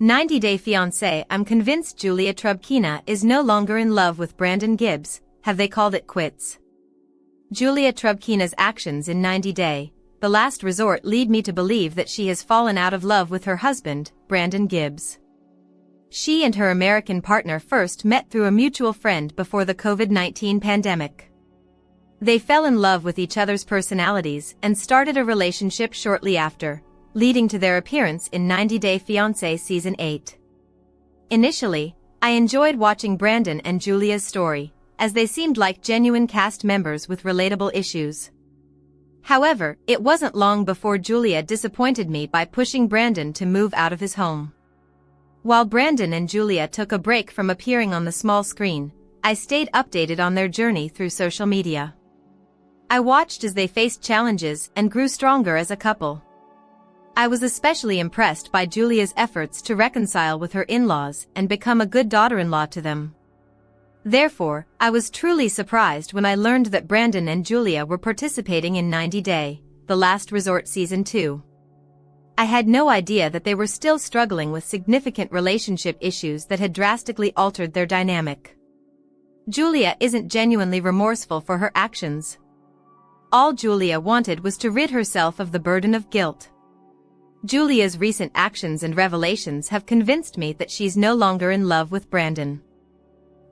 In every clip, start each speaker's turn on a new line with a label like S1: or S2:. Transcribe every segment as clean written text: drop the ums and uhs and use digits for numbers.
S1: 90 Day Fiancé. I'm convinced Julia Trubkina is no longer in love with Brandon Gibbs. Have they called it quits? Julia Trubkina's actions in 90 Day, The Last Resort lead me to believe that she has fallen out of love with her husband, Brandon Gibbs. She and her American partner first met through a mutual friend before the COVID-19 pandemic. They fell in love with each other's personalities and started a relationship shortly after, leading to their appearance in 90 Day Fiancé Season 8. Initially, I enjoyed watching Brandon and Julia's story, as they seemed like genuine cast members with relatable issues. However, it wasn't long before Julia disappointed me by pushing Brandon to move out of his home. While Brandon and Julia took a break from appearing on the small screen, I stayed updated on their journey through social media. I watched as they faced challenges and grew stronger as a couple. I was especially impressed by Julia's efforts to reconcile with her in-laws and become a good daughter-in-law to them. Therefore, I was truly surprised when I learned that Brandon and Julia were participating in 90 Day, The Last Resort Season 2. I had no idea that they were still struggling with significant relationship issues that had drastically altered their dynamic. Julia isn't genuinely remorseful for her actions. All Julia wanted was to rid herself of the burden of guilt. Julia's recent actions and revelations have convinced me that she's no longer in love with Brandon.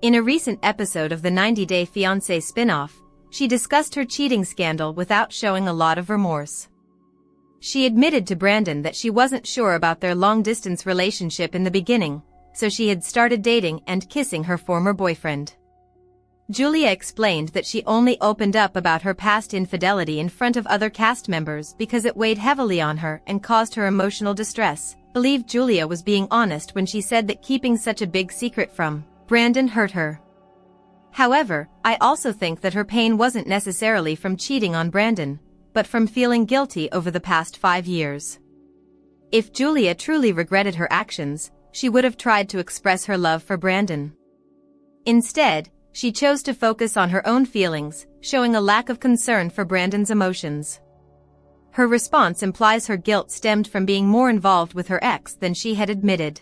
S1: In a recent episode of the 90 Day Fiancé spin-off, she discussed her cheating scandal without showing a lot of remorse. She admitted to Brandon that she wasn't sure about their long-distance relationship in the beginning, so she had started dating and kissing her former boyfriend. Julia explained that she only opened up about her past infidelity in front of other cast members because it weighed heavily on her and caused her emotional distress. Believed Julia was being honest when she said that keeping such a big secret from Brandon hurt her. However, I also think that her pain wasn't necessarily from cheating on Brandon, but from feeling guilty over the past 5 years. If Julia truly regretted her actions, she would have tried to express her love for Brandon. Instead, she chose to focus on her own feelings, showing a lack of concern for Brandon's emotions. Her response implies her guilt stemmed from being more involved with her ex than she had admitted.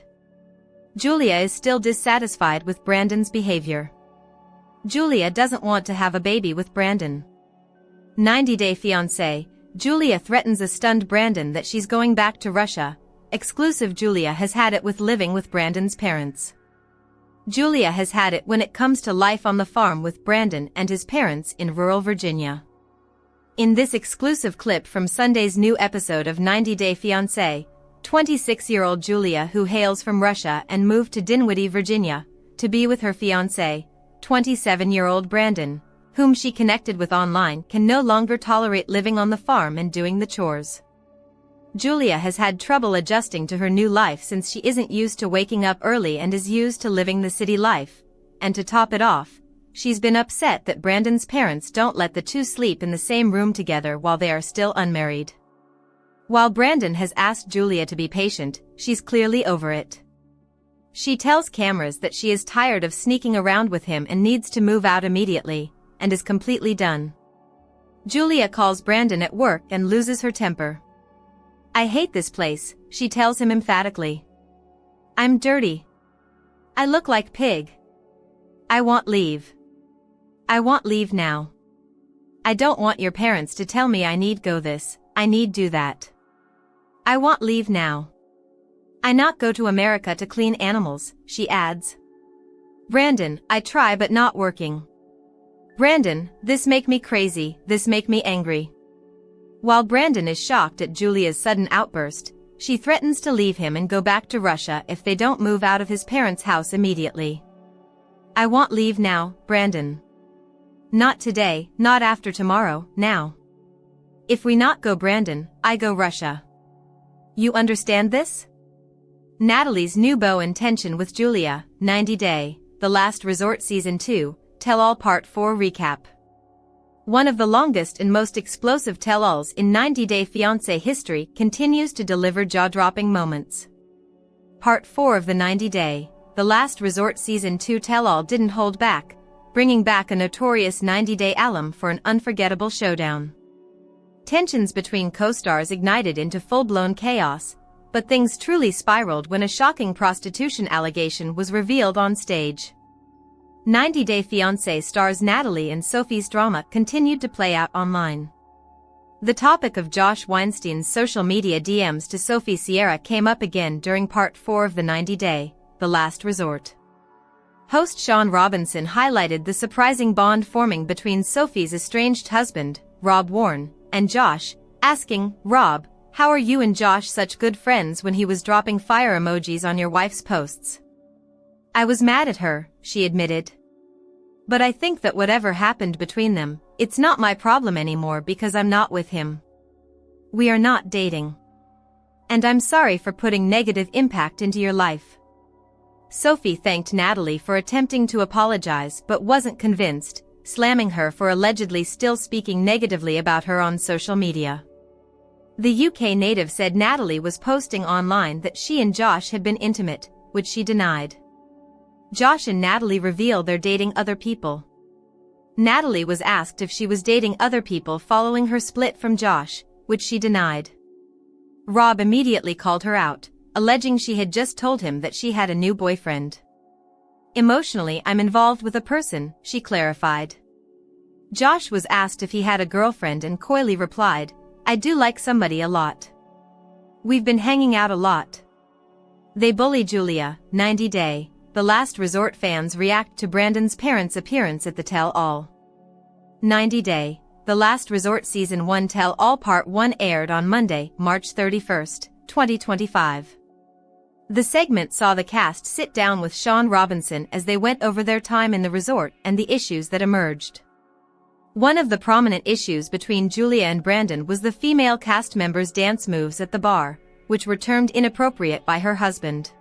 S1: Julia is still dissatisfied with Brandon's behavior. Julia doesn't want to have a baby with Brandon. 90 Day Fiancé, Julia threatens a stunned Brandon that she's going back to Russia. Exclusive. Julia has had it with living with Brandon's parents. Julia has had it when it comes to life on the farm with Brandon and his parents in rural Virginia. In this exclusive clip from Sunday's new episode of 90 Day Fiancé, 26-year-old Julia, who hails from Russia and moved to Dinwiddie, Virginia, to be with her fiancé, 27-year-old Brandon, whom she connected with online, can no longer tolerate living on the farm and doing the chores. Julia has had trouble adjusting to her new life since she isn't used to waking up early and is used to living the city life, and to top it off, she's been upset that Brandon's parents don't let the two sleep in the same room together while they are still unmarried. While Brandon has asked Julia to be patient, she's clearly over it. She tells cameras that she is tired of sneaking around with him and needs to move out immediately, and is completely done. Julia calls Brandon at work and loses her temper. "I hate this place," she tells him emphatically. "I'm dirty. I look like pig. I want leave. I want leave now. I don't want your parents to tell me I need go this, I need do that. I want leave now. I not go to America to clean animals," she adds. "Brandon, I try but not working. Brandon, this make me crazy, this make me angry." While Brandon is shocked at Julia's sudden outburst, she threatens to leave him and go back to Russia if they don't move out of his parents' house immediately. "I want leave now, Brandon. Not today, not after tomorrow, now. If we not go Brandon, I go Russia. You understand this?" Natalie's new beau and tension with Julia, 90 Day, The Last Resort Season 2, Tell-All Part 4 Recap. One of the longest and most explosive tell-alls in 90 Day Fiancé history continues to deliver jaw-dropping moments. Part 4 of the 90 Day, The Last Resort Season 2 tell-all didn't hold back, bringing back a notorious 90-day alum for an unforgettable showdown. Tensions between co-stars ignited into full-blown chaos, but things truly spiraled when a shocking prostitution allegation was revealed on stage. 90 Day Fiancé stars Natalie and Sophie's drama continued to play out online. The topic of Josh Weinstein's social media DMs to Sophie Sierra came up again during part 4 of the 90 Day, The Last Resort. Host Sean Robinson highlighted the surprising bond forming between Sophie's estranged husband, Rob Warren, and Josh, asking, "Rob, how are you and Josh such good friends when he was dropping fire emojis on your wife's posts?" "I was mad at her," she admitted. "But I think that whatever happened between them, it's not my problem anymore because I'm not with him. We are not dating. And I'm sorry for putting negative impact into your life." Sophie thanked Natalie for attempting to apologize but wasn't convinced, slamming her for allegedly still speaking negatively about her on social media. The UK native said Natalie was posting online that she and Josh had been intimate, which she denied. Josh and Natalie reveal they're dating other people. Natalie was asked if she was dating other people following her split from Josh, which she denied. Rob immediately called her out, alleging she had just told him that she had a new boyfriend. "Emotionally, I'm involved with a person," she clarified. Josh was asked if he had a girlfriend and coyly replied, "I do like somebody a lot. We've been hanging out a lot." They bully Julia. 90 Day, The Last Resort fans react to Brandon's parents' appearance at the tell-all. 90 Day, The Last Resort Season 1 Tell-All Part 1 aired on Monday, March 31, 2025. The segment saw the cast sit down with Sean Robinson as they went over their time in the resort and the issues that emerged. One of the prominent issues between Julia and Brandon was the female cast member's dance moves at the bar, which were termed inappropriate by her husband.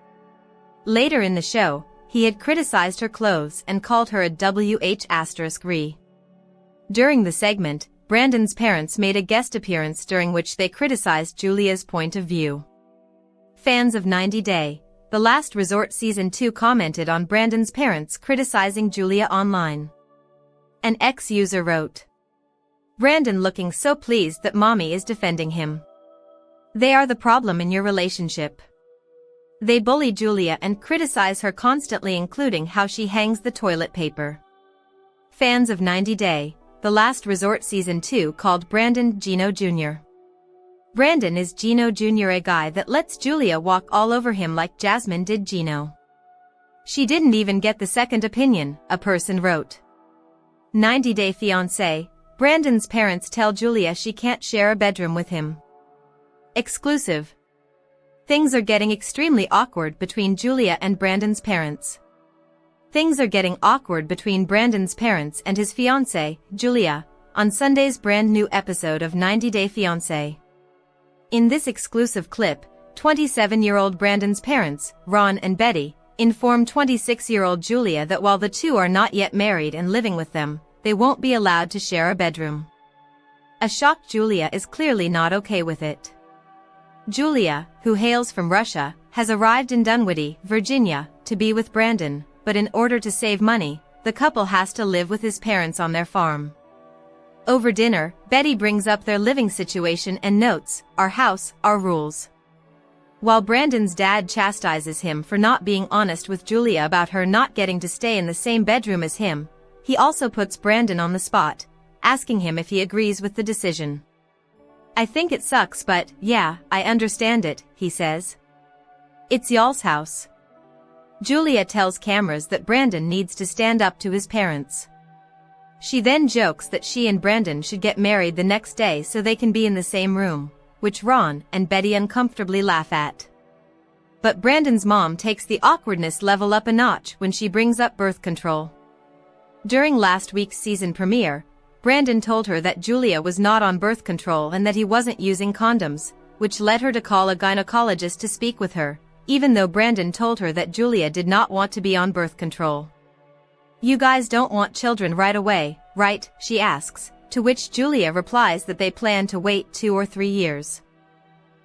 S1: Later in the show, he had criticized her clothes and called her a WH*re. During the segment, Brandon's parents made a guest appearance during which they criticized Julia's point of view. Fans of 90 Day, The Last Resort Season 2 commented on Brandon's parents criticizing Julia online. An ex-user wrote, "Brandon looking so pleased that mommy is defending him. They are the problem in your relationship. They bully Julia and criticize her constantly, including how she hangs the toilet paper." Fans of 90 Day, The Last Resort Season 2 called Brandon Gino Jr. "Brandon is Gino Jr., a guy that lets Julia walk all over him like Jasmine did Gino. She didn't even get the second opinion," a person wrote. 90 Day Fiancé, Brandon's parents tell Julia she can't share a bedroom with him. Exclusive. Things are getting extremely awkward between Julia and Brandon's parents. Things are getting awkward between Brandon's parents and his fiancée, Julia, on Sunday's brand new episode of 90 Day Fiancé. In this exclusive clip, 27-year-old Brandon's parents, Ron and Betty, informed 26-year-old Julia that while the two are not yet married and living with them, they won't be allowed to share a bedroom. A shocked Julia is clearly not okay with it. Julia, who hails from Russia, has arrived in Dunwoody, Virginia, to be with Brandon, but in order to save money, the couple has to live with his parents on their farm. Over dinner, Betty brings up their living situation and notes, "Our house, our rules." While Brandon's dad chastises him for not being honest with Julia about her not getting to stay in the same bedroom as him, he also puts Brandon on the spot, asking him if he agrees with the decision. "I think it sucks, but, yeah, I understand it," he says. "It's y'all's house." Julia tells cameras that Brandon needs to stand up to his parents. She then jokes that she and Brandon should get married the next day so they can be in the same room, which Ron and Betty uncomfortably laugh at. But Brandon's mom takes the awkwardness level up a notch when she brings up birth control. During last week's season premiere, Brandon told her that Julia was not on birth control and that he wasn't using condoms, which led her to call a gynecologist to speak with her, even though Brandon told her that Julia did not want to be on birth control. "You guys don't want children right away, right?" she asks, to which Julia replies that they plan to wait 2 or 3 years.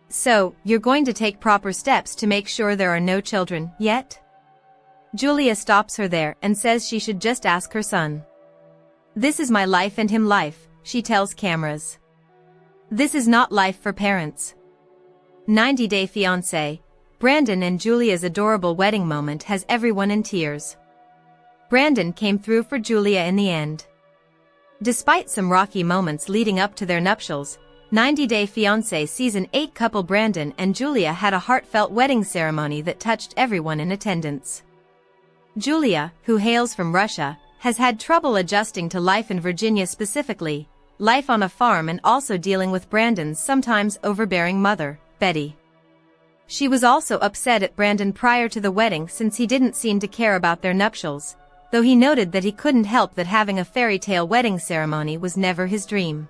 S1: "So, you're going to take proper steps to make sure there are no children, yet?" Julia stops her there and says she should just ask her son. "This is my life and him life," she tells cameras. "This is not life for parents. 90-Day Fiancé, Brandon and Julia's adorable wedding moment has everyone in tears. Brandon came through for Julia in the end. Despite some rocky moments leading up to their nuptials, 90-Day Fiancé Season 8 couple Brandon and Julia had a heartfelt wedding ceremony that touched everyone in attendance. Julia, who hails from Russia, has had trouble adjusting to life in Virginia, specifically life on a farm, and also dealing with Brandon's sometimes overbearing mother, Betty. She was also upset at Brandon prior to the wedding since he didn't seem to care about their nuptials, though he noted that he couldn't help that having a fairy tale wedding ceremony was never his dream.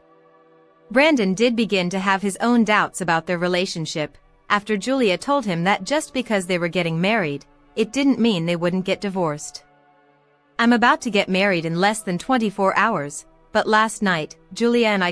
S1: Brandon did begin to have his own doubts about their relationship after Julia told him that just because they were getting married, it didn't mean they wouldn't get divorced. "I'm about to get married in less than 24 hours, but last night, Julia and I